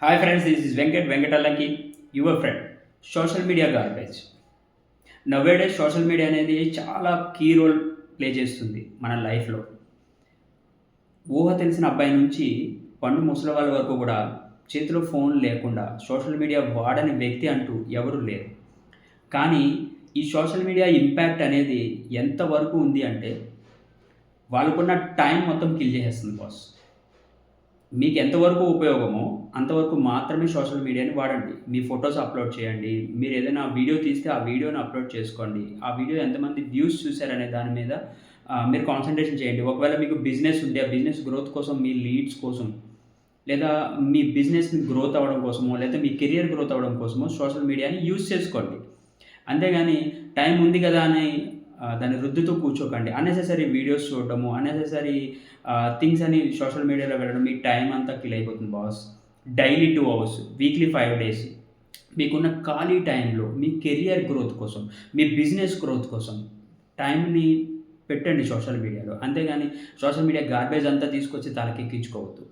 Hi friends, this is Venkatallanki your friend. Social media garbage. Nowadays social media అనేది చాలా key role play చేస్తుంది మన లైఫ్‌లో. ఊహ తెలిసిన అబ్బాయి నుంచి పండు ముసలి వాళ్ళ వరకు కూడా చేతిలో ఫోన్ లేకుండా సోషల్ మీడియా వాడని వ్యక్తి అంటూ ఎవరు లేరు. కానీ ఈ సోషల్ మీడియా ఇంపాక్ట్ అనేది ఎంతవరకు ఉంది అంటే వాళ్ళకున్న టైం మొత్తం కిల్ చేసేస్తుంది బాస్. మీకు ఎంతవరకు ఉపయోగమో అంతవరకు మాత్రమే సోషల్ మీడియాని వాడండి. మీ ఫోటోస్ అప్‌లోడ్ చేయండి. మీరు ఏదైనా వీడియో తీస్తే ఆ వీడియోని అప్‌లోడ్ చేసుకోండి. ఆ వీడియో ఎంతమంది వ్యూస్ చూసారనే దాని మీద మీరు కాన్సంట్రేషన్ చేయండి. ఒకవేళ మీకు బిజినెస్ ఉంటే ఆ బిజినెస్ గ్రోత్ కోసం, మీ లీడ్స్ కోసం, లేదా మీ బిజినెస్‌ని గ్రోత్ అవ్వడం కోసమో, లేదా మీ కెరియర్ గ్రోత్ అవ్వడం కోసమో సోషల్ మీడియాని యూజ్ చేసుకోండి. అంతేగాని టైం ఉంది కదా అని దాన్ని రుద్దుతూ కూర్చోకండి. అన్నెసెసరీ వీడియోస్ చూడడము, అన్నెసెసరీ థింగ్స్ అని సోషల్ మీడియాలో వెళ్ళడం మీ టైం అంతా కిల్ అయిపోతుంది boss. Daily 2 hours, weekly 5 days మీకున్న ఖాళీ టైంలో మీ కెరియర్ గ్రోత్ కోసం, మీ బిజినెస్ గ్రోత్ కోసం టైంని పెట్టండి సోషల్ మీడియాలో. అంతేగాని సోషల్ మీడియా గార్బేజ్ అంతా తీసుకొచ్చి తలకెక్కించుకోవద్దు.